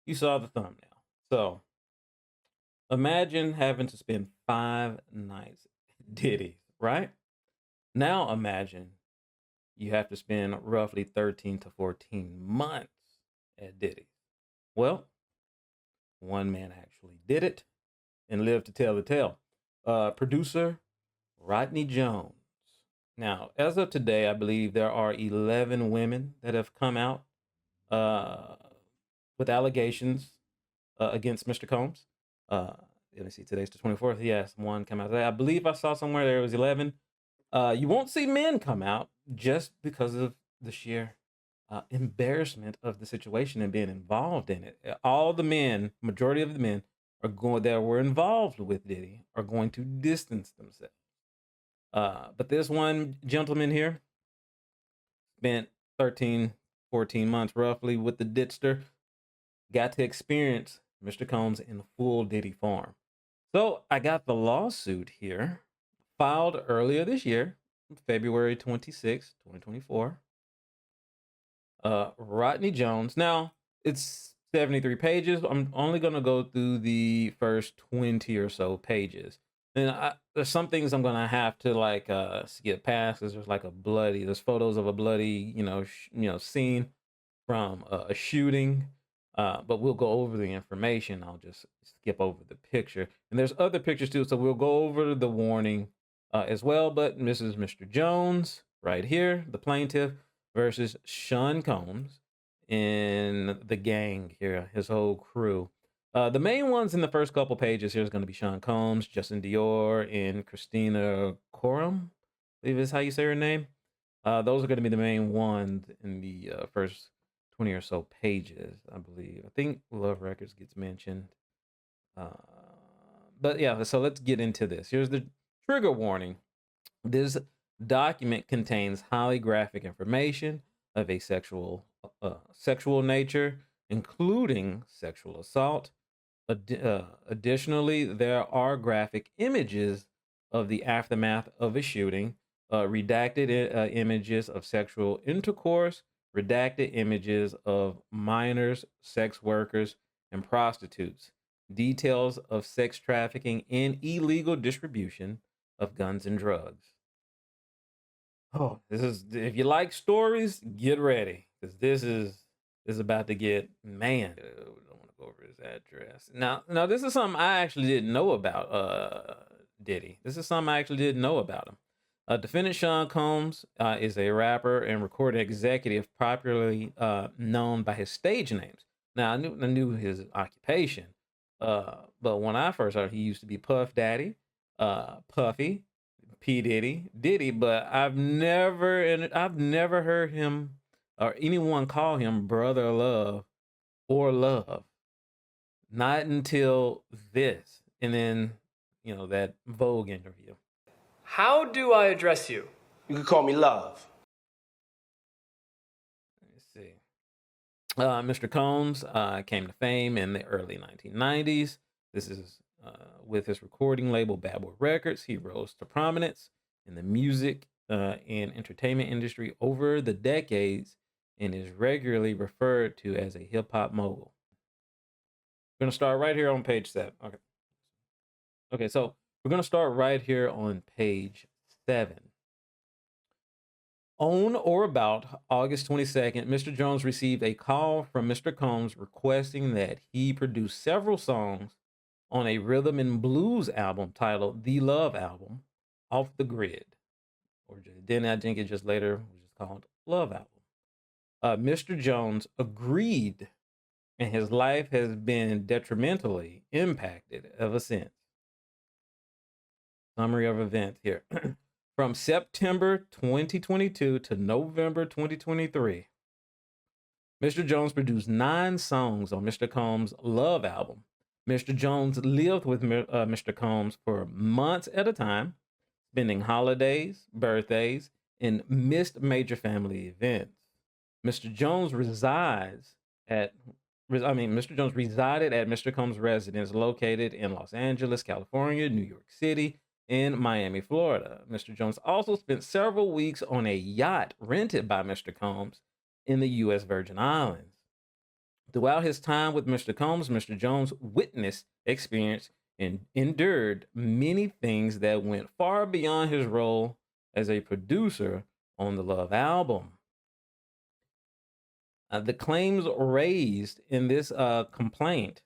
you saw the thumbnail. So imagine having to spend 5 nights at Diddy, right? Now imagine you have to spend roughly 13 to 14 months at Diddy. Well, one man actually did it and lived to tell the tale. Producer Rodney Jones. Now, as of today, I believe there are 11 women that have come out uh, with allegations against Mr. Combs. Uh, Let me see, today's the 24th. Yes, one come out today. I believe I saw somewhere there was 11. You won't see men come out just because of the sheer embarrassment of the situation and being involved in it. All the men, majority of the men, are going that were involved with Diddy are going to distance themselves. But this one gentleman here spent 13, 14 months roughly with the Ditster, got to experience Mr. Combs in full Diddy form. So I got the lawsuit here, filed earlier this year, February 26, 2024. Rodney Jones. Now, it's 73 pages. I'm only going to go through the first 20 or so pages. And there's some things I'm going to have to like skip past because there's like there's photos of a bloody, scene from a shooting. But we'll go over the information. I'll just skip over the picture. And there's other pictures too, so we'll go over the warning as well. But this is Mr. Jones right here, the plaintiff, versus Sean Combs in the gang here, his whole crew. The main ones in the first couple pages here is going to be Sean Combs, Justin Dior, and Christina Coram, I believe is how you say her name. Those are going to be the main ones in the first 20 or so pages, I believe. I think Love Records gets mentioned. But yeah, so let's get into this. Here's the trigger warning. This document contains highly graphic information of a sexual nature, including sexual assault. Additionally, there are graphic images of the aftermath of a shooting, redacted images of sexual intercourse, redacted images of minors, sex workers, and prostitutes, details of sex trafficking and illegal distribution of guns and drugs. Oh, this is if you like stories, get ready because this is about to get man. I don't want to go over his address. Now this is something I actually didn't know about. Diddy. This is something I actually didn't know about him. Defendant Sean Combs is a rapper and recording executive, popularly known by his stage names. Now I knew his occupation, but when I first heard, he used to be Puff Daddy, Puffy, P Diddy, but I've never heard him or anyone call him Brother Love or Love. Not until this, and then that Vogue interview. How do I address you? You can call me Love. Let's see. Mr. Combs came to fame in the early 1990s. This is with his recording label Bad Boy Records. He rose to prominence in the music and entertainment industry over the decades and is regularly referred to as a hip-hop mogul. We're going to start right here on page 7. Okay, so we're going to start right here on page 7. On or about August 22nd, Mr. Jones received a call from Mr. Combs requesting that he produce several songs on a rhythm and blues album titled The Love Album, Off the Grid. Or then I think it just later was just called Love Album. Mr. Jones agreed, and his life has been detrimentally impacted ever since. Summary of events here. From September 2022 to November 2023, Mr. Jones produced 9 songs on Mr. Combs' Love Album. Mr. Jones lived with Mr. Combs for months at a time, spending holidays, birthdays, and missed major family events. Mr. Jones resided at Mr. Combs' residence located in Los Angeles, California, New York City, and Miami, Florida. Mr. Jones also spent several weeks on a yacht rented by Mr. Combs in the U.S. Virgin Islands. Throughout his time with Mr. Combs, Mr. Jones witnessed, experienced, and endured many things that went far beyond his role as a producer on the Love album. The claims raised in this complaint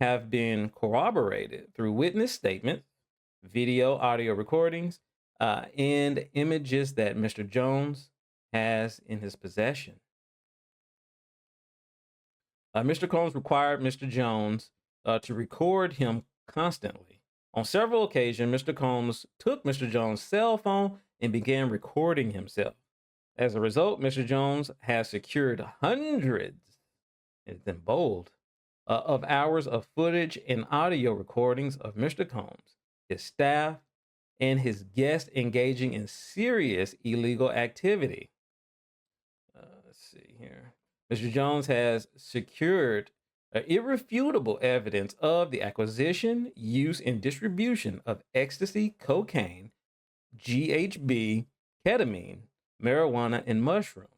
have been corroborated through witness statements, video, audio recordings, and images that Mr. Jones has in his possession. Mr. Combs required Mr. Jones to record him constantly. On several occasions, Mr. Combs took Mr. Jones' cell phone and began recording himself. As a result, Mr. Jones has secured hundreds, it's in bold, of hours of footage and audio recordings of Mr. Combs, his staff, and his guests engaging in serious illegal activity. Let's see here. Mr. Jones has secured irrefutable evidence of the acquisition, use, and distribution of ecstasy, cocaine, GHB, ketamine, marijuana, and mushrooms.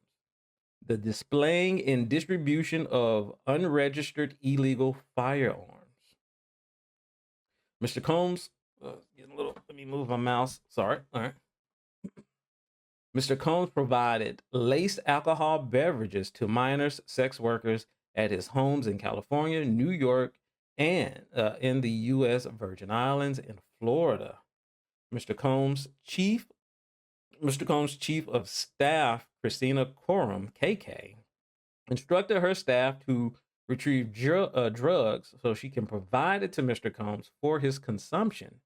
The displaying and distribution of unregistered illegal firearms. Mr. Combs, getting a little, let me move my mouse. Sorry. All right. Mr. Combs provided laced alcohol beverages to minors, sex workers at his homes in California, New York, and in the U.S. Virgin Islands and Florida. Mr. Combs' chief of staff, Christina Coram, KK, instructed her staff to retrieve drugs so she can provide it to Mr. Combs for his consumption.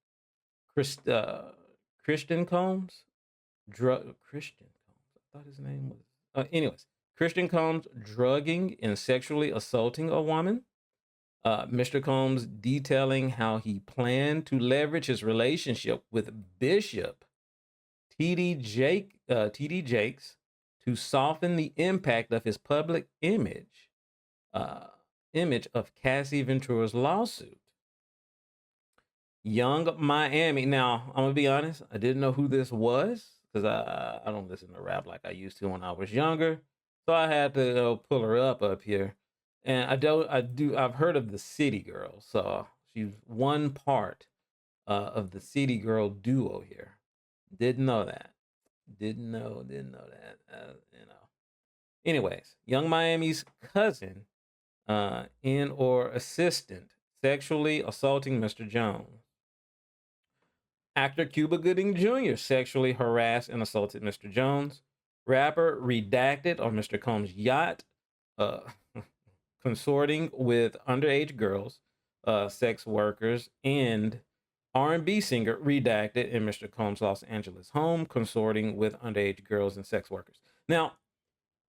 Christian Combs, Christian Combs, I thought his name was. Anyways, Christian Combs drugging and sexually assaulting a woman. Mr. Combs detailing how he planned to leverage his relationship with Bishop T.D. Jakes to soften the impact of his public image of Cassie Ventura's lawsuit. Young Miami. Now, I'm gonna be honest, I didn't know who this was because I don't listen to rap like I used to when I was younger. So I had to pull her up here. And I've heard of the City Girl. So she's one part of the City Girl duo here. Didn't know that. Didn't know that. Anyways, Young Miami's cousin and or assistant sexually assaulting Mr. Jones. Actor Cuba Gooding Jr. sexually harassed and assaulted Mr. Jones. Rapper Redacted on Mr. Combs' yacht, consorting with underage girls, sex workers, and R&B singer Redacted in Mr. Combs' Los Angeles home, consorting with underage girls and sex workers. Now,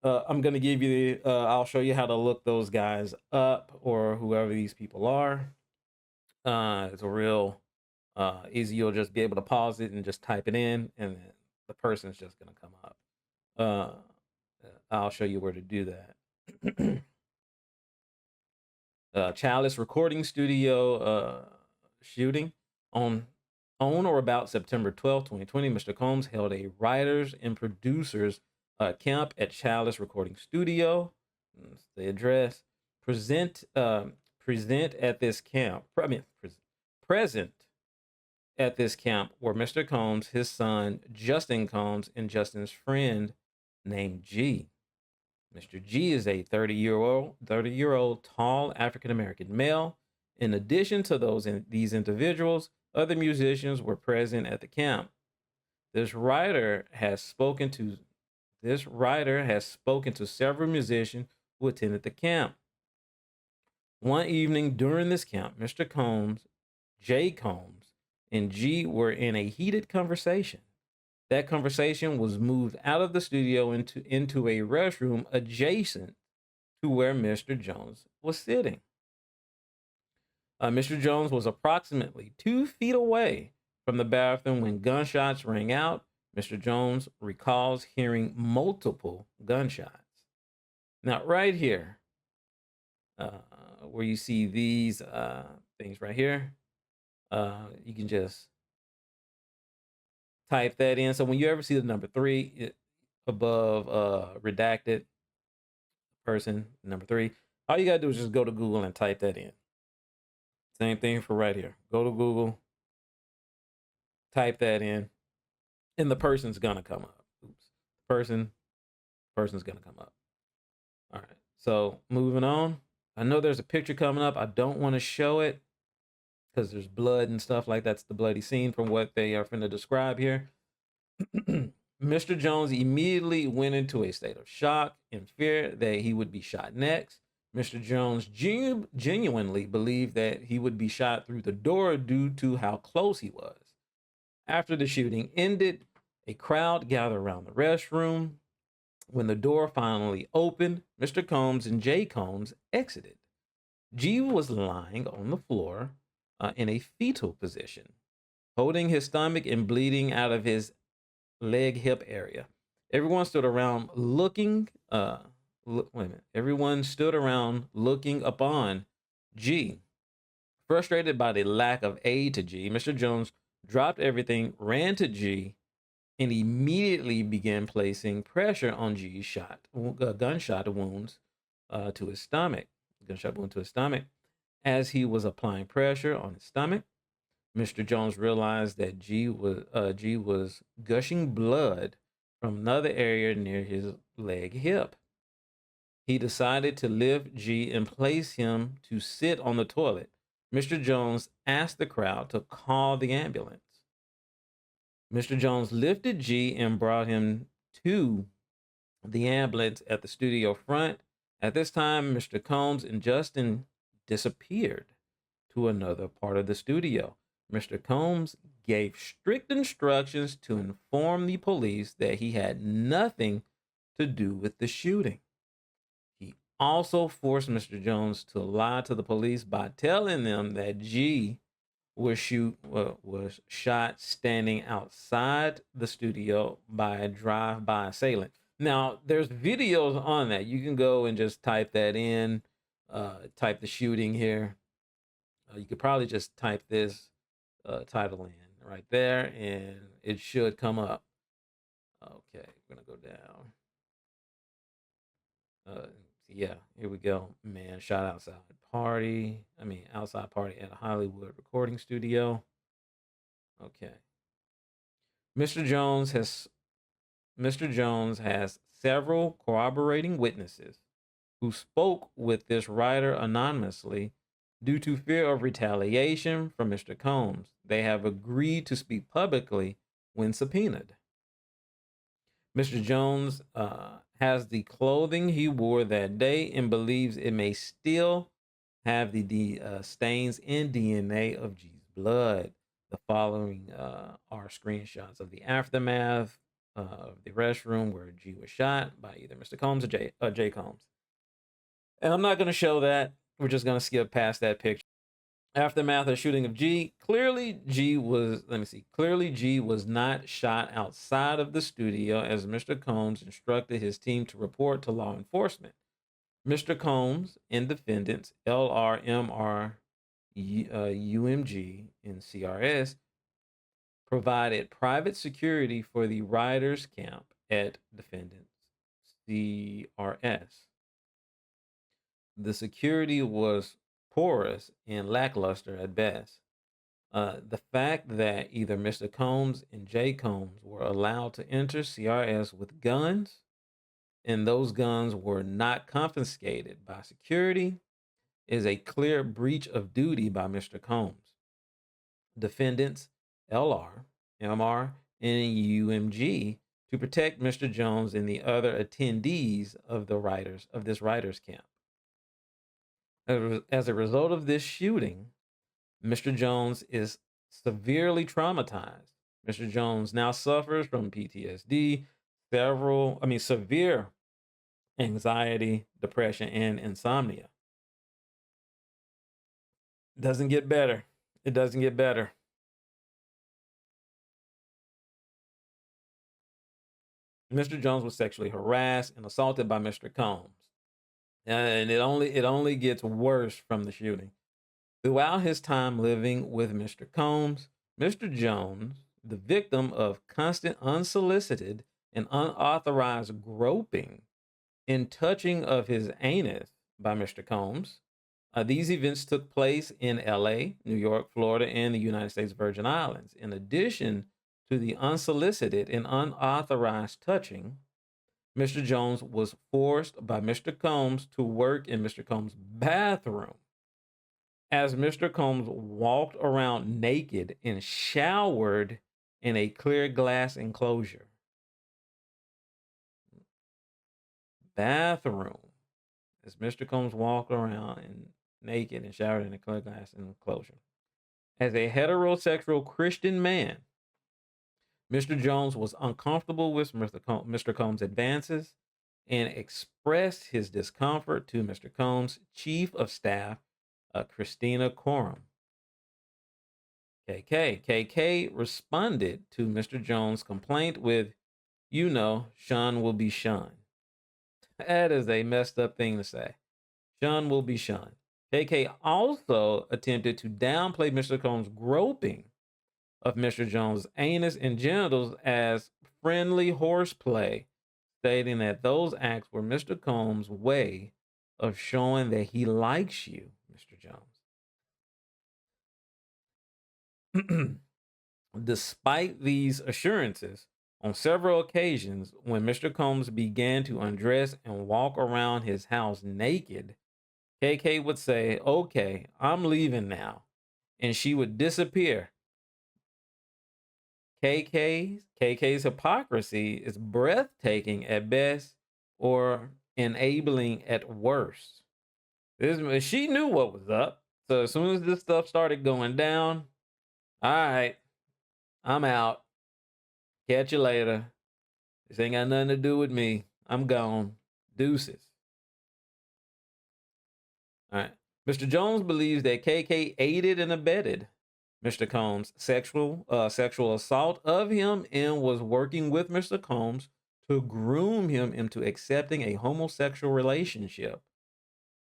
I'm going to give you I'll show you how to look those guys up or whoever these people are. It's a real easy. You'll just be able to pause it and just type it in, and the person's just going to come up. I'll show you where to do that. Chalice Recording Studio shooting on or about September 12, 2020. Mr. Combs held a writers and producers camp at Chalice Recording Studio. That's the address. Present at this camp. Present at this camp were Mr. Combs, his son Justin Combs, and Justin's friend named G. Mr. G is a 30-year-old tall African American male. In addition to these individuals, other musicians were present at the camp. This writer has spoken to several musicians who attended the camp. One evening during this camp, Mr. Combs, J. Combs, and G were in a heated conversation. That conversation was moved out of the studio into a restroom adjacent to where Mr. Jones was sitting. Mr. Jones was approximately 2 feet away from the bathroom when gunshots rang out. Mr. Jones recalls hearing multiple gunshots. Now, right here, where you see these things right here, you can just type that in. So when you ever see the number 3 above redacted person, number 3, All you gotta do is just go to Google and type that in. Same thing for right here. Go to Google, type that in, and the person's gonna come up. Oops. Person's gonna come up. All right. So moving on. I know there's a picture coming up. I don't want to show it because there's blood and stuff like that's the bloody scene from what they are finna describe here. Mr. Jones immediately went into a state of shock and fear that he would be shot next. Mr. Jones genuinely believed that he would be shot through the door due to how close he was. After the shooting ended, a crowd gathered around the restroom. When the door finally opened, Mr. Combs and Jay Combs exited. G was lying on the floor in a fetal position, holding his stomach and bleeding out of his leg hip area. Everyone stood around looking. Wait a minute. Everyone stood around looking upon G. Frustrated by the lack of aid to G, Mr. Jones dropped everything, ran to G, and immediately began placing pressure on G's gunshot wounds to his stomach. Gunshot wound to his stomach. As he was applying pressure on his stomach, Mr. Jones realized that G was gushing blood from another area near his leg hip. He decided to lift G and place him to sit on the toilet. Mr. Jones asked the crowd to call the ambulance. Mr. Jones lifted G and brought him to the ambulance at the studio front. At this time, Mr. Combs and Justin disappeared to another part of the studio. Mr. Combs gave strict instructions to inform the police that he had nothing to do with the shooting. He also forced Mr. Jones to lie to the police by telling them that G was shot standing outside the studio by a drive-by assailant. Now, there's videos on that. You can go and just type that in, type the shooting here. You could probably just type this title in right there, and it should come up. Okay, we're gonna go down. Yeah, here we go. Man shot outside outside party at a Hollywood recording studio. Okay. Mr. Jones has several corroborating witnesses who spoke with this writer anonymously due to fear of retaliation from Mr. Combs. They have agreed to speak publicly when subpoenaed. Mr. Jones has the clothing he wore that day and believes it may still have the stains and DNA of G's blood. The following are screenshots of the aftermath of the restroom where G was shot by either Mr. Combs or Jay Combs. And I'm not going to show that. We're just going to skip past that picture. Aftermath of shooting of G, clearly G was not shot outside of the studio as Mr. Combs instructed his team to report to law enforcement. Mr. Combs and defendants LR, MR, UMG, and CRS provided private security for the writers' camp at defendants CRS. The security was porous and lackluster at best. The fact that either Mr. Combs and Jay Combs were allowed to enter CRS with guns and those guns were not confiscated by security is a clear breach of duty by Mr. Combs. Defendants LR, MR, and UMG to protect Mr. Jones and the other attendees of this writers camp. As a result of this shooting, Mr. Jones is severely traumatized. Mr. Jones now suffers from PTSD, severe anxiety, depression, and insomnia. Doesn't get better. It doesn't get better. Mr. Jones was sexually harassed and assaulted by Mr. Combs. And it only gets worse from the shooting. Throughout his time living with Mr. Combs, Mr. Jones, the victim of constant unsolicited and unauthorized groping and touching of his anus by Mr. Combs. These events took place in LA, New York, Florida, and the United States Virgin Islands. In addition to the unsolicited and unauthorized touching, Mr. Jones was forced by Mr. Combs to work in Mr. Combs' bathroom as Mr. Combs walked around naked and showered in a clear glass enclosure. Bathroom. As Mr. Combs walked around and naked and showered in a clear glass enclosure. As a heterosexual Christian man, Mr. Jones was uncomfortable with Mr. Combs' advances and expressed his discomfort to Mr. Combs' chief of staff, Christina Coram. KK responded to Mr. Jones' complaint with, "You know, Sean will be shunned." That is a messed up thing to say. Sean will be shunned. KK also attempted to downplay Mr. Combs' groping of Mr. Jones' anus and genitals as friendly horseplay, stating that those acts were Mr. Combs' way of showing that he likes you, Mr. Jones. Despite these assurances, on several occasions, when Mr. Combs began to undress and walk around his house naked, KK would say, "Okay, I'm leaving now," and she would disappear. KK's hypocrisy is breathtaking at best or enabling at worst. She knew what was up. So as soon as this stuff started going down, all right, I'm out. Catch you later. This ain't got nothing to do with me. I'm gone. Deuces. All right. Mr. Jones believes that KK aided and abetted Mr. Combs' sexual assault of him and was working with Mr. Combs to groom him into accepting a homosexual relationship.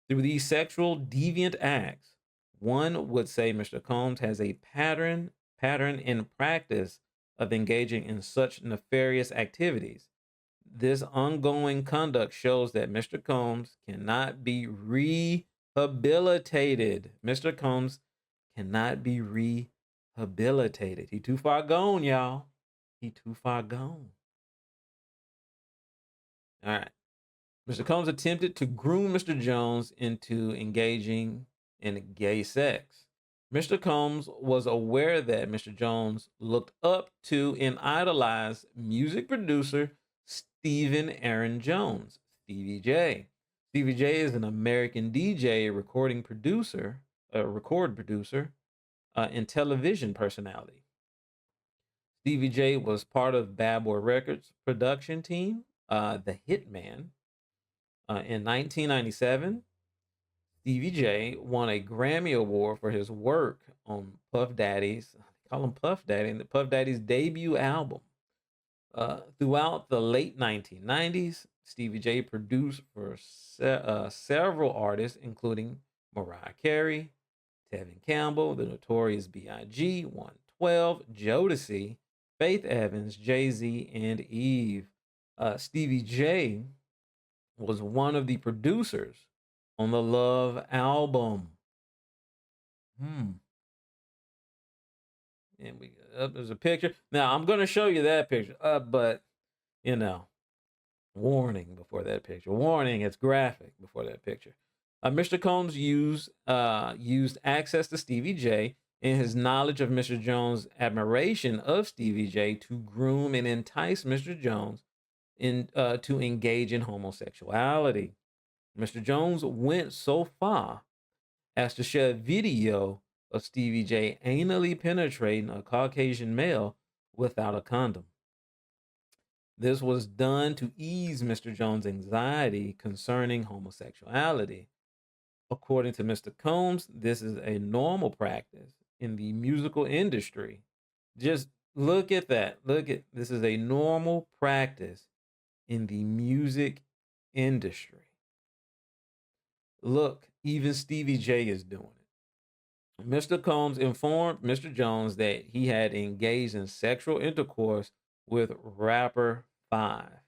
Through these sexual deviant acts, one would say Mr. Combs has a pattern in practice of engaging in such nefarious activities. This ongoing conduct shows that Mr. Combs cannot be rehabilitated. Mr. Combs cannot be rehabilitated. He too far gone, y'all. He too far gone. All right. Mr. Combs attempted to groom Mr. Jones into engaging in gay sex. Mr. Combs was aware that Mr. Jones looked up to and idolized music producer Stephen Aaron Jones, Stevie J. Stevie J is an American DJ, record producer, and television personality. Stevie J was part of Bad Boy Records production team, The Hitman. In 1997, Stevie J won a Grammy Award for his work on Puff Daddy's, Puff Daddy's debut album. Throughout the late 1990s, Stevie J produced for several artists, including Mariah Carey, Tevin Campbell, The Notorious B.I.G., 112, Jodeci, Faith Evans, Jay-Z, and Eve. Stevie J was one of the producers on the Love album. And there's a picture. Now I'm going to show you that picture, but warning before that picture. Warning, it's graphic before that picture. Mr. Combs used access to Stevie J and his knowledge of Mr. Jones' admiration of Stevie J to groom and entice Mr. Jones to engage in homosexuality. Mr. Jones went so far as to share a video of Stevie J anally penetrating a Caucasian male without a condom. This was done to ease Mr. Jones' anxiety concerning homosexuality. According to Mr. Combs, this is a normal practice in the musical industry. Just look at that. This is a normal practice in the music industry. Look, even Stevie J is doing it. Mr. Combs informed Mr. Jones that he had engaged in sexual intercourse with rapper Five.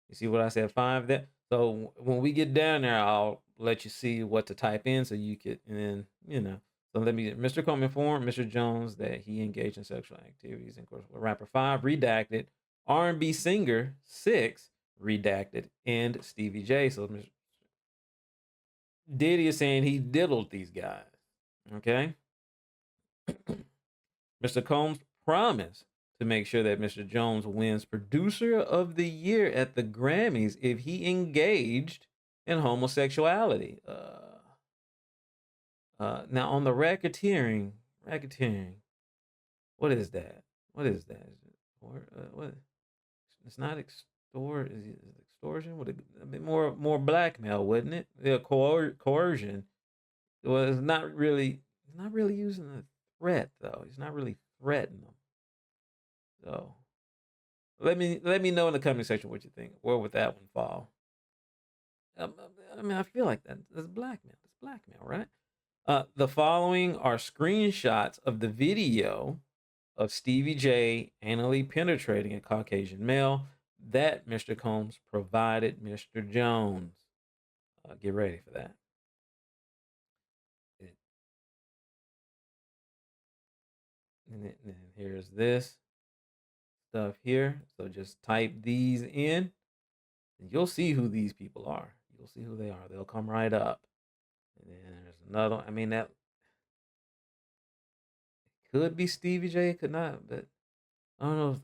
You see what I said, Five there? So when we get down there, I'll let you see what to type in so you could, and then, So Mr. Combs informed Mr. Jones that he engaged in sexual activities in course with rapper 5, redacted, R&B singer 6, redacted, and Stevie J. So Mr. Diddy is saying he diddled these guys. Okay. Mr. Combs promised to make sure that Mr. Jones wins Producer of the Year at the Grammys if he engaged in homosexuality. Now on the racketeering, what is that? What is that? Is it, what? It's not Is it extortion? Would it a bit more blackmail, wouldn't it? Yeah, coercion. Well, it's not really. He's not really using a threat though. He's not really threatening them. So let me know in the comment section what you think. Where would that one fall? I mean, I feel like that's blackmail. It's blackmail, right? The following are screenshots of the video of Stevie J anally penetrating a Caucasian male that Mr. Combs provided Mr. Jones. Get ready for that. And here's this stuff here. So just type these in, and you'll see who these people are. You'll see who they are. They'll come right up. And then there's another one. I mean, that could be Stevie J, it could not, but I don't know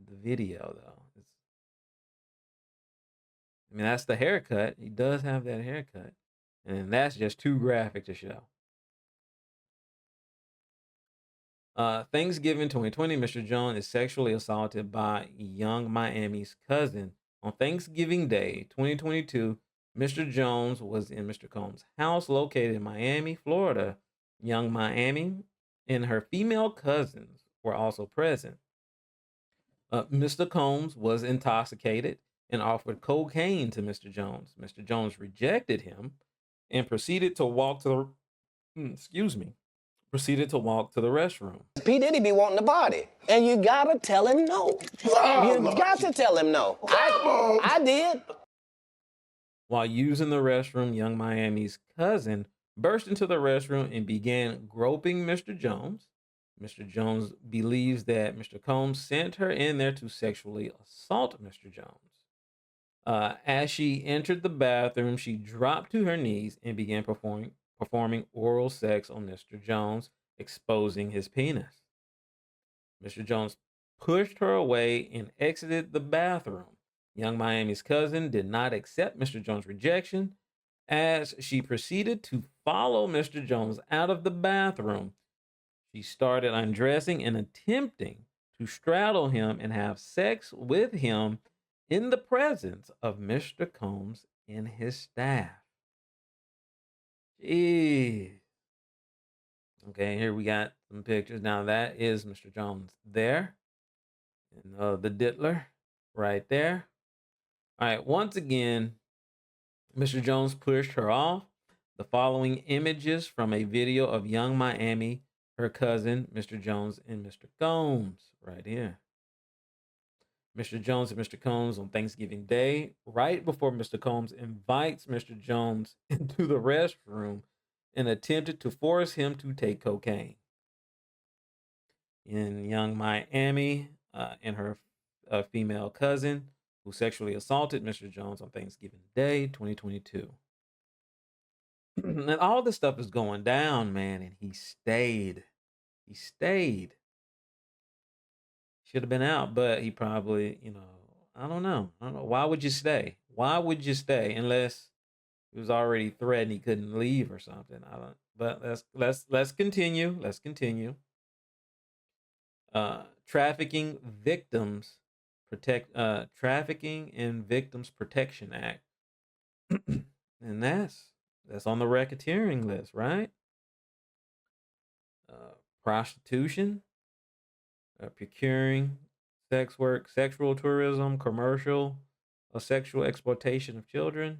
the video though. I mean, that's the haircut. He does have that haircut. And that's just too graphic to show. Thanksgiving 2020, Mr. Jones is sexually assaulted by Young Miami's cousin. On Thanksgiving Day 2022, Mr. Jones was in Mr. Combs' house located in Miami, Florida. Young Miami and her female cousins were also present. Mr. Combs was intoxicated and offered cocaine to Mr. Jones. Mr. Jones rejected him and proceeded to walk to the restroom. P. Diddy be wanting the body, and you gotta tell him no. You got to tell him no. I did. While using the restroom, Young Miami's cousin burst into the restroom and began groping Mr. Jones. Mr. Jones believes that Mr. Combs sent her in there to sexually assault Mr. Jones. As she entered the bathroom, she dropped to her knees and began performing oral sex on Mr. Jones, exposing his penis. Mr. Jones pushed her away and exited the bathroom. Young Miami's cousin did not accept Mr. Jones' rejection as she proceeded to follow Mr. Jones out of the bathroom. She started undressing and attempting to straddle him and have sex with him in the presence of Mr. Combs and his staff. Jeez. Okay, here we got some pictures. Now that is Mr. Jones there. And the diddler right there. All right, once again, Mr. Jones pushed her off. The following images from a video of Young Miami, her cousin, Mr. Jones, and Mr. Combs right here. Mr. Jones and Mr. Combs on Thanksgiving Day, right before Mr. Combs invites Mr. Jones into the restroom and attempted to force him to take cocaine. In Young Miami and her female cousin who sexually assaulted Mr. Jones on Thanksgiving Day 2022. And all this stuff is going down, man, and he stayed. He stayed. Should have been out, but he probably, I don't know. Why would you stay? Why would you stay unless he was already threatened he couldn't leave or something? I don't. But let's continue. Let's continue. Trafficking and Victims Protection Act, and that's on the racketeering list, right? Prostitution. Procuring sex work, sexual tourism, commercial or sexual exploitation of children.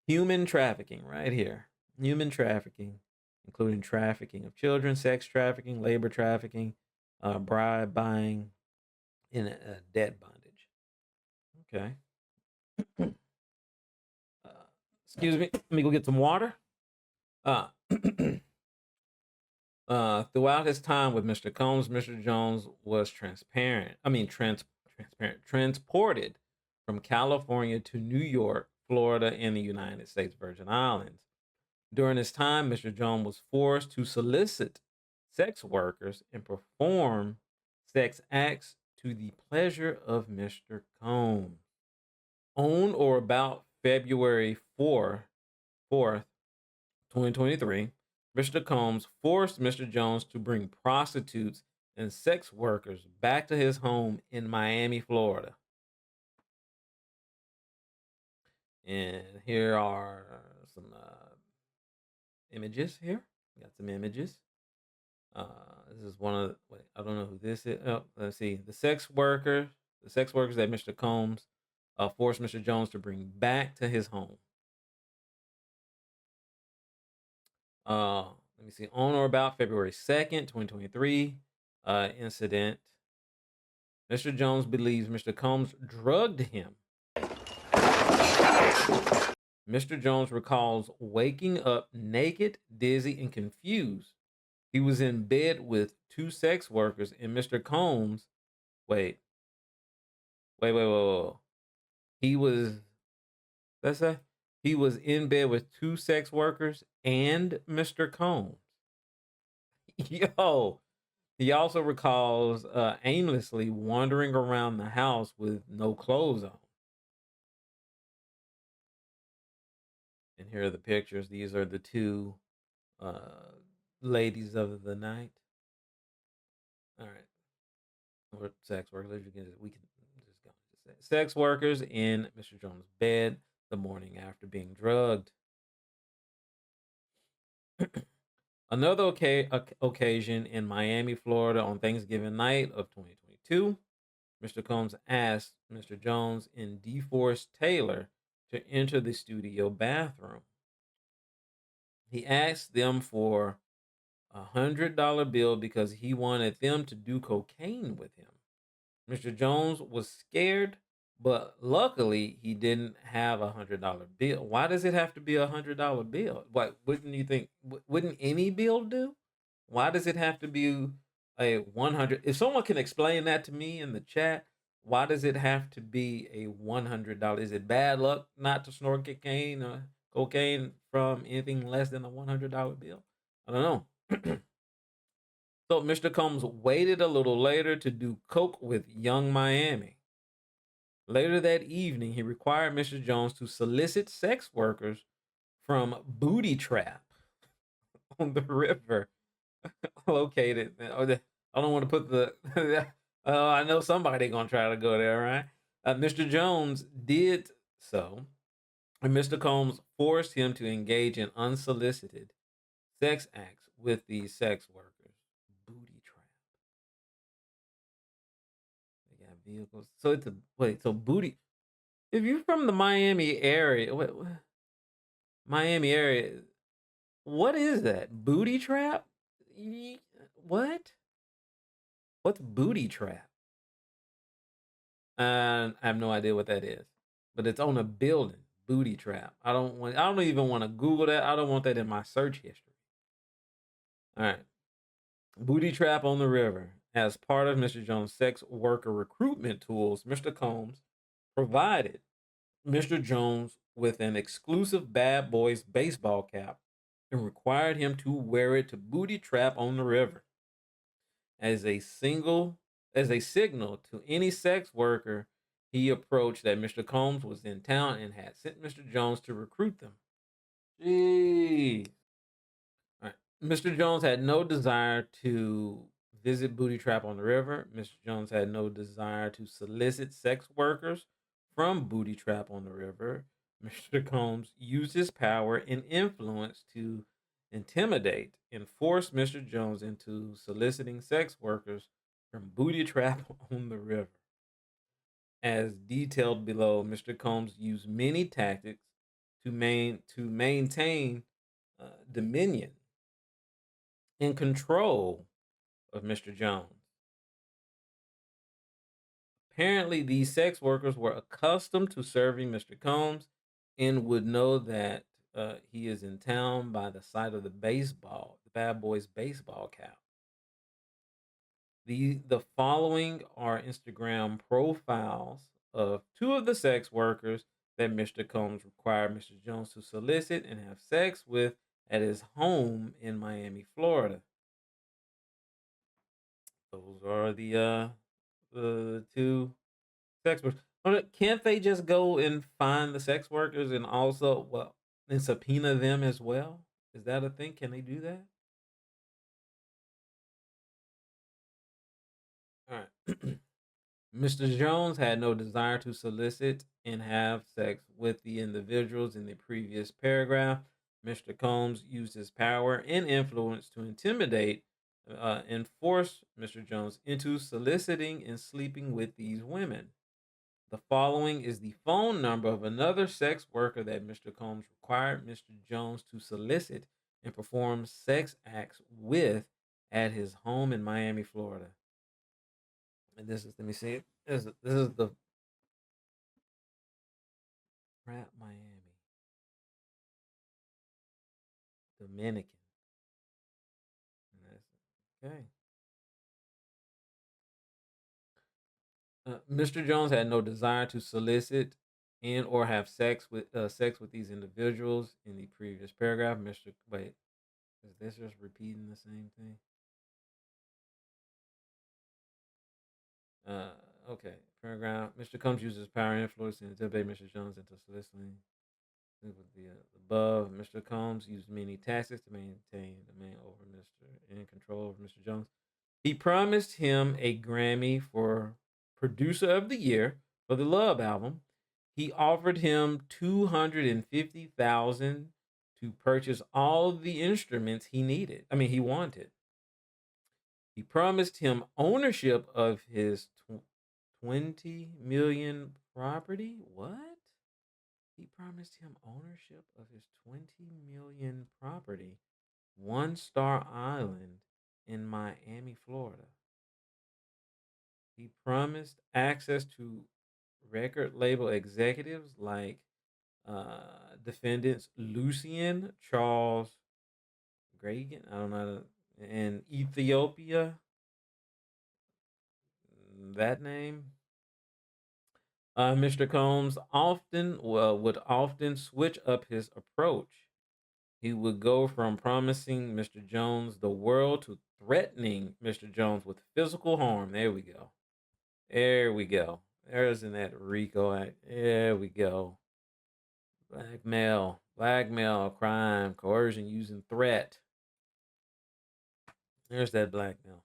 Human trafficking, right here. Human trafficking, including trafficking of children, sex trafficking, labor trafficking, bribe buying, and debt bondage. Okay. Excuse me. Let me go get some water. Uh, throughout his time with Mr. Combs, Mr. Jones was transported from California to New York, Florida, and the United States Virgin Islands. During his time, Mr. Jones was forced to solicit sex workers and perform sex acts to the pleasure of Mr. Combs. On or about February 4th, 2023, Mr. Combs forced Mr. Jones to bring prostitutes and sex workers back to his home in Miami, Florida. And here are some images here. Got some images. This is one of the, wait, I don't know who this is. Oh, let's see. The sex workers that Mr. Combs forced Mr. Jones to bring back to his home. Let me see. On or about February 2nd, 2023, incident. Mr. Jones believes Mr. Combs drugged him. Mr. Jones recalls waking up naked, dizzy, and confused. He was in bed with two sex workers, and Mr. Combs, wait. He was, let's say, he was in bed with two sex workers and Mr. Combs. Yo, he also recalls aimlessly wandering around the house with no clothes on. And here are the pictures. These are the two ladies of the night. All right. Or sex workers. We can just go. Sex workers in Mr. Jones' bed the morning after being drugged. Another occasion in Miami, Florida on Thanksgiving night of 2022, Mr. Combs asked Mr. Jones and DeForest Taylor to enter the studio bathroom. He asked them for $100 bill because he wanted them to do cocaine with him. Mr. Jones was scared, but luckily he didn't have $100 bill. Why does it have to be $100 bill? What wouldn't you think? Wouldn't any bill do? Why does it have to be a 100? If someone can explain that to me in the chat, why does it have to be a $100? Is it bad luck not to snort cocaine or cocaine from anything less than a $100 bill? I don't know. So Mr. Combs waited a little later to do coke with Young Miami. Later that evening, he required Mr. Jones to solicit sex workers from Booty Trap on the river located. I don't want to put the. I know somebody gonna try to go there, right? Mr. Jones did so, and Mr. Combs forced him to engage in unsolicited sex acts with these sex workers. Booty Trap. They got vehicles. So it's a wait. So booty. If you're from the Miami area, Miami area, what is that? Booty Trap? What? What's Booty Trap? I have no idea what that is, but it's on a building. Booty Trap. I don't even want to Google that. I don't want that in my search history. All right. Booty Trap on the river. As part of Mr. Jones' sex worker recruitment tools, Mr. Combs provided Mr. Jones with an exclusive Bad Boys baseball cap and required him to wear it to Booty Trap on the river as a signal to any sex worker he approached that Mr. Combs was in town and had sent Mr. Jones to recruit them. Jeez. All right. Mr. Jones had no desire to visit Booty Trap on the river. Mr. Jones had no desire to solicit sex workers from Booty Trap on the river. Mr. Combs used his power and influence to intimidate and force Mr. Jones into soliciting sex workers from Booty Trap on the river. As detailed below, Mr. Combs used many tactics to maintain dominion and control of Mr. Jones. Apparently, these sex workers were accustomed to serving Mr. Combs and would know that he is in town by the sight of the bad boy's baseball cap. The following are Instagram profiles of two of the sex workers that Mr. Combs required Mr. Jones to solicit and have sex with at his home in Miami, Florida. Those are the two sex workers. Can't they just go and find the sex workers and also and subpoena them as well? Is that a thing? Can they do that? All right. Mr. Jones had no desire to solicit and have sex with the individuals in the previous paragraph. Mr. Combs used his power and influence to intimidate and force Mr. Jones into soliciting and sleeping with these women. The following is the phone number of another sex worker that Mr. Combs required Mr. Jones to solicit and perform sex acts with at his home in Miami, Florida. And this is, let me see it. This is the Pratt, Miami, Dominican. Okay. Mr. Jones had no desire to solicit and or have sex with these individuals in the previous paragraph. Wait, is this just repeating the same thing? Uh, okay. Paragraph. Mr. Combs uses power and influence to intimidate Mr. Jones into soliciting. With the above, Mr. Combs used many tactics to maintain domain over control over Mr. Jones. He promised him a Grammy for Producer of the Year for the Love album. He offered him $250,000 to purchase all the instruments he needed. He wanted. He promised him ownership of his 20 million property. What? He promised him ownership of his 20 million property, One Star Island in Miami, Florida. He promised access to record label executives like defendants Lucian Charles Gragan, I don't know, and Ethiopia, that name. Mr. Combs would often switch up his approach. He would go from promising Mr. Jones the world to threatening Mr. Jones with physical harm. There we go. There we go. There's in that RICO Act. There we go. Blackmail, crime, coercion using threat. There's that blackmail.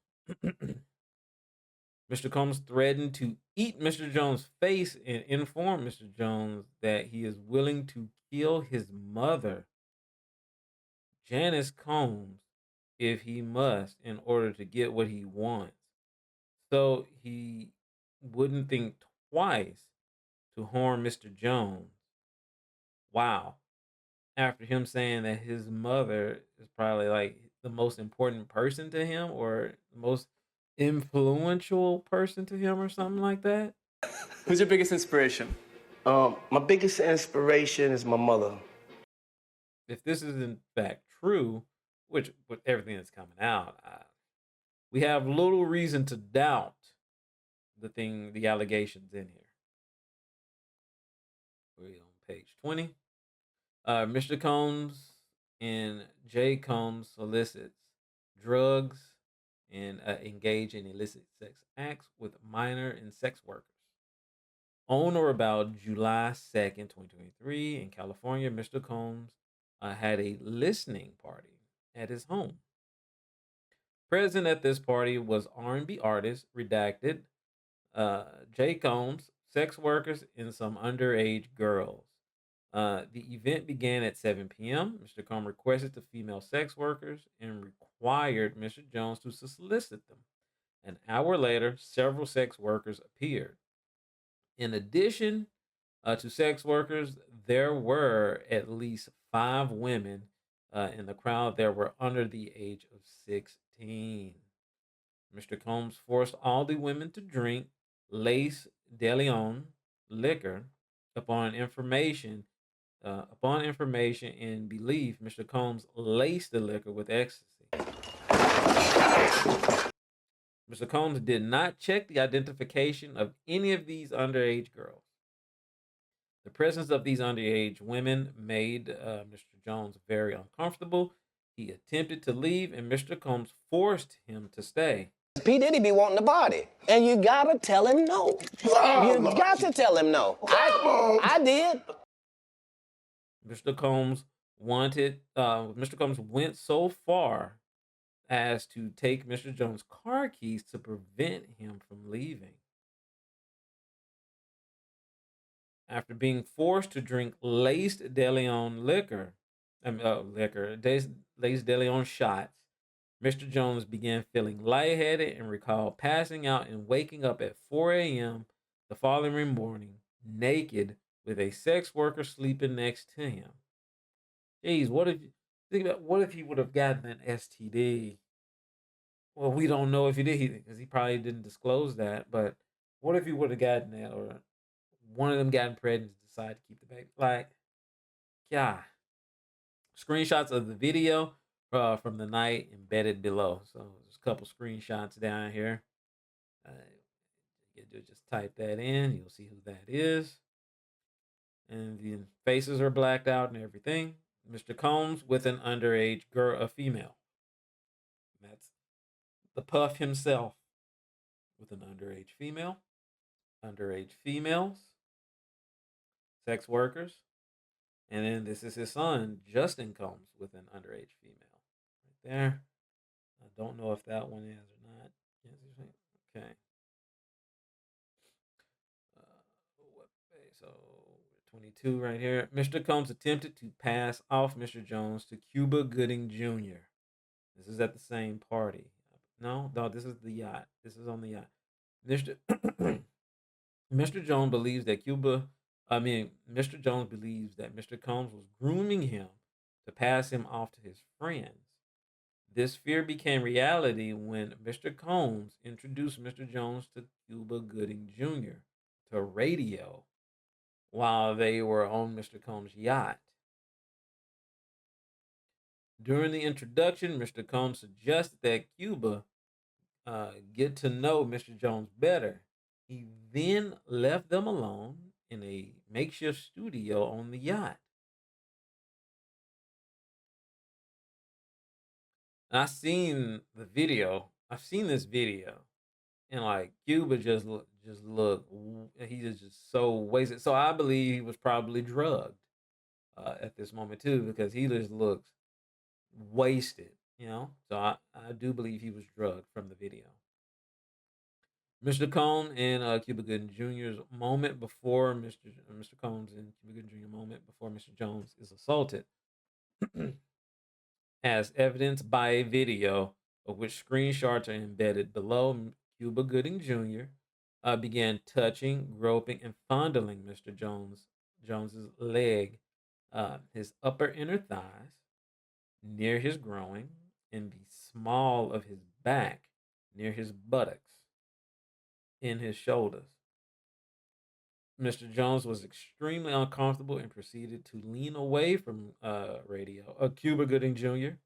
Mr. Combs threatened to eat Mr. Jones' face and inform Mr. Jones that he is willing to kill his mother, Janice Combs, if he must, in order to get what he wants. So he wouldn't think twice to harm Mr. Jones. Wow. After him saying that his mother is probably like the most important person to him or the most influential person to him or something like that. Who's your biggest inspiration? My biggest inspiration is my mother. If this is in fact true, which with everything that's coming out, we have little reason to doubt the allegations in here. We're on page 20. Mr. Combs and J. Combs solicits drugs and engage in illicit sex acts with minor and sex workers. On or about July 2nd, 2023, in California, Mr. Combs had a listening party at his home. Present at this party was R&B artist, redacted, J. Combs, sex workers, and some underage girls. The event began at 7 p.m. Mr. Combs requested the female sex workers and required Mr. Jones to solicit them. An hour later, several sex workers appeared. In addition to sex workers, there were at least 5 women in the crowd that were under the age of 16. Mr. Combs forced all the women to drink Lace de Leon liquor upon information Upon information and belief, Mr. Combs laced the liquor with ecstasy. Mr. Combs did not check the identification of any of these underage girls. The presence of these underage women made Mr. Jones very uncomfortable. He attempted to leave, and Mr. Combs forced him to stay. P. Diddy be wanting the body, and you gotta tell him no. You got to tell him no. I did. Mr. Combs Mr. Combs went so far as to take Mr. Jones' car keys to prevent him from leaving. After being forced to drink laced De Leon laced De Leon shots, Mr. Jones began feeling lightheaded and recalled passing out and waking up at 4 a.m. the following morning, naked, with a sex worker sleeping next to him. Jeez, what if he would have gotten an STD? Well, we don't know if he did, because he probably didn't disclose that. But what if he would have gotten that, or one of them gotten pregnant and decided to keep the baby? Like, yeah. Screenshots of the video from the night embedded below. So there's a couple screenshots down here. You can just type that in. You'll see who that is. And the faces are blacked out and everything. Mr. Combs with an underage girl, a female. That's the Puff himself with an underage female. Underage females. Sex workers. And then this is his son, Justin Combs, with an underage female. Right there. I don't know if that one is or not. Okay. So 22 right here. Mr. Combs attempted to pass off Mr. Jones to Cuba Gooding Jr. This is at the same party. No, this is the yacht. This is on the yacht. Mr. Mr. Jones believes that Mr. Jones believes that Mr. Combs was grooming him to pass him off to his friends. This fear became reality when Mr. Combs introduced Mr. Jones to Cuba Gooding Jr. to radio while they were on Mr. Combs' yacht. During the introduction, Mr. Combs suggested that Cuba get to know Mr. Jones better. He then left them alone in a makeshift studio on the yacht. And I've seen this video, and like Cuba just look, he is just so wasted. So I believe he was probably drugged at this moment too, because he just looks wasted, So I do believe he was drugged from the video. Mr. Combs and Cuba Gooding Jr.'s moment before Mr. Combs and Cuba Gooding Jr. moment before Mr. Jones is assaulted, as evidenced by a video of which screenshots are embedded below. Cuba Gooding Jr. Began touching, groping, and fondling Mr. Jones's leg, his upper inner thighs, near his groin, and the small of his back, near his buttocks, in his shoulders. Mr. Jones was extremely uncomfortable and proceeded to lean away from Cuba Gooding Jr.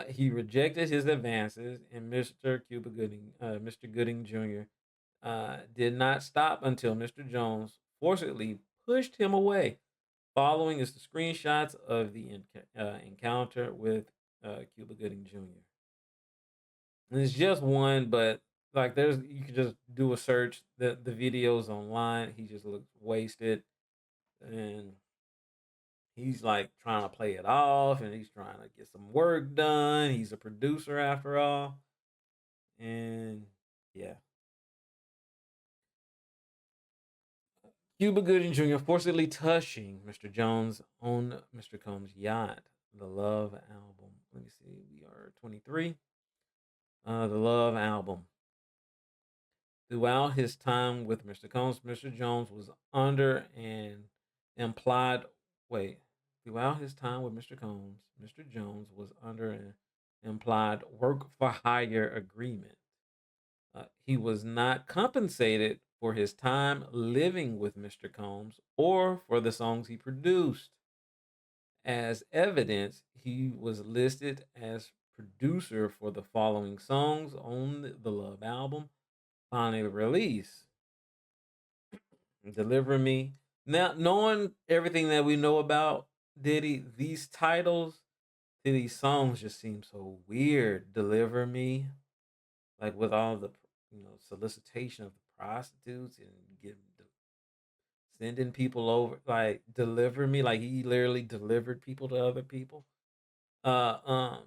He rejected his advances, and Mr. Gooding Jr. Did not stop until Mr. Jones forcibly pushed him away. Following is the screenshots of the encounter with Cuba Gooding Jr. And it's just one, but like you could just do a search. The videos online. He just looks wasted, and he's like trying to play it off, and he's trying to get some work done. He's a producer after all, and yeah. Cuba Gooding Jr. forcibly touching Mr. Jones on Mr. Combs' yacht. The Love album. Let me see. We are 23. The Love album. Throughout his time with Mr. Combs, Mr. Jones was under an implied Throughout his time with Mr. Combs, Mr. Jones was under an implied work for hire agreement. He was not compensated for his time living with Mr. Combs or for the songs he produced. As evidence, he was listed as producer for the following songs on the Love album, finally released: Deliver Me. Now, knowing everything that we know about Diddy, these titles to these songs just seem so weird. Deliver Me, like with all the solicitation of the prostitutes and getting sending people over, like Deliver Me, like he literally delivered people to other people. Uh, um,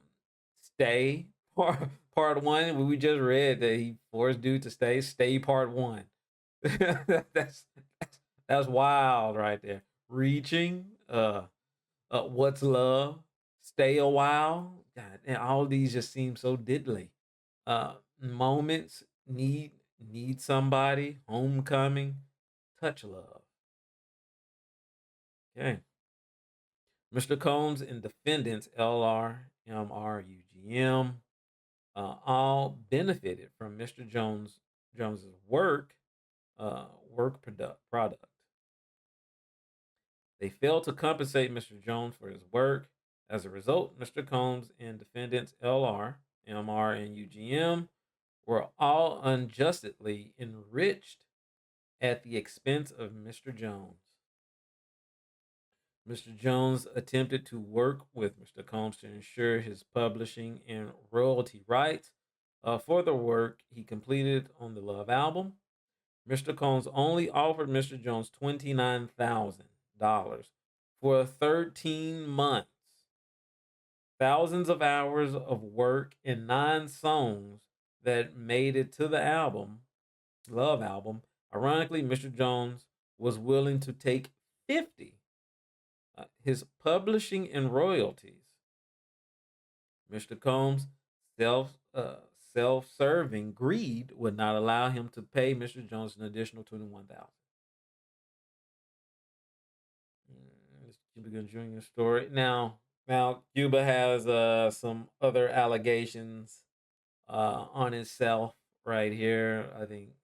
Stay part one. We just read that he forced dude to stay. Stay part one. that's that's wild right there. Reaching. What's love? Stay a while. God, and all these just seem so diddly. Moments. Need somebody. Homecoming. Touch love. Okay. Mr. Combs and defendants LR, MR, UGM all benefited from Mr. Jones's product. They failed to compensate Mr. Jones for his work. As a result, Mr. Combs and defendants LR, MR, and UGM were all unjustly enriched at the expense of Mr. Jones. Mr. Jones attempted to work with Mr. Combs to ensure his publishing and royalty rights for the work he completed on the Love album. Mr. Combs only offered Mr. Jones $29,000 for 13 months, thousands of hours of work, and 9 songs that made it to the album, Love album. Ironically, Mr. Jones was willing to take 50. His publishing and royalties. Mr. Combs' self-serving greed would not allow him to pay Mr. Jones an additional $21,000. This Cuba Gooding Jr. story. Now Cuba has some other allegations on himself right here. I think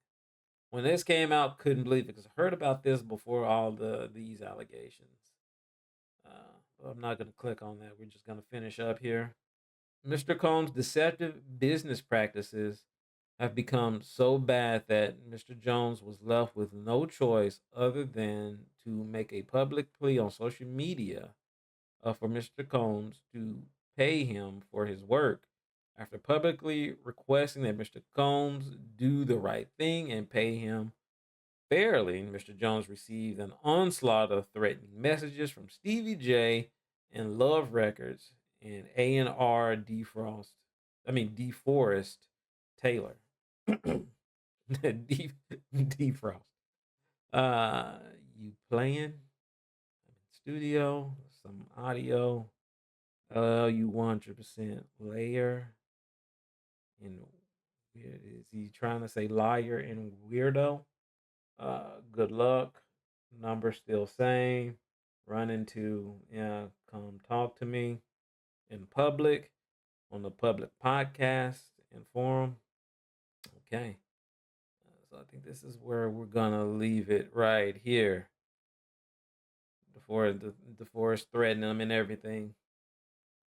when this came out, couldn't believe it because I heard about this before all these allegations. I'm not going to click on that. We're just going to finish up here. Mr. Combs' deceptive business practices have become so bad that Mr. Jones was left with no choice other than to make a public plea on social media for Mr. Combs to pay him for his work. After publicly requesting that Mr. Combs do the right thing and pay him fairly, Mr. Jones received an onslaught of threatening messages from Stevie J and Love Records and A&R DeForest Taylor. Defrost. You playing? I'm in studio, some audio. You 100% layer. And is he trying to say liar and weirdo? Good luck. Number still same. Run into, come talk to me in public, on the public podcast and forum. Okay. So I think this is where we're gonna leave it right here. Before the DeForest threatening them and everything.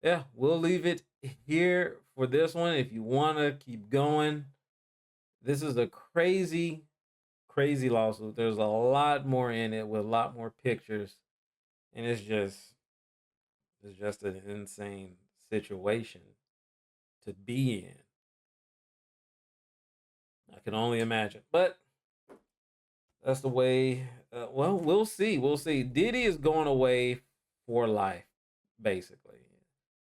Yeah, we'll leave it here for this one. If you wanna keep going, this is a crazy lawsuit. There's a lot more in it with a lot more pictures, and it's just an insane situation to be in. I can only imagine, but that's the way. Well, we'll see. We'll see. Diddy is going away for life, basically.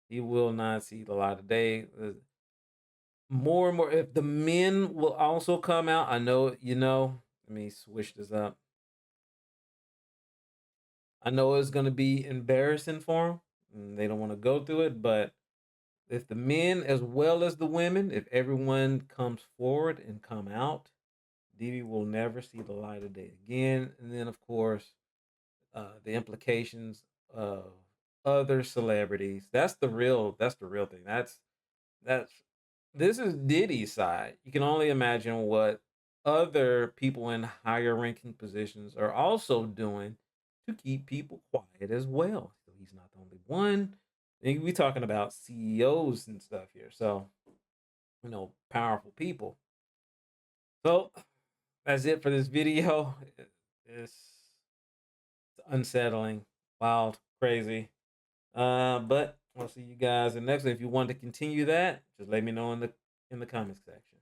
He will not see the light of day. More and more, if the men will also come out, I know, let me switch this up. I know it's going to be embarrassing for them. They don't want to go through it, but if the men as well as the women, if everyone comes forward and come out, Diddy will never see the light of day again. And then, of course, the implications of other celebrities. That's the real thing. That's this is Diddy's side. You can only imagine what other people in higher ranking positions are also doing to keep people quiet as well. So he's not the only one. And we talking about CEOs and stuff here. So, powerful people. So that's it for this video. It's unsettling, wild, crazy. But I'll see you guys in the next one. If you want to continue that, just let me know in the comments section.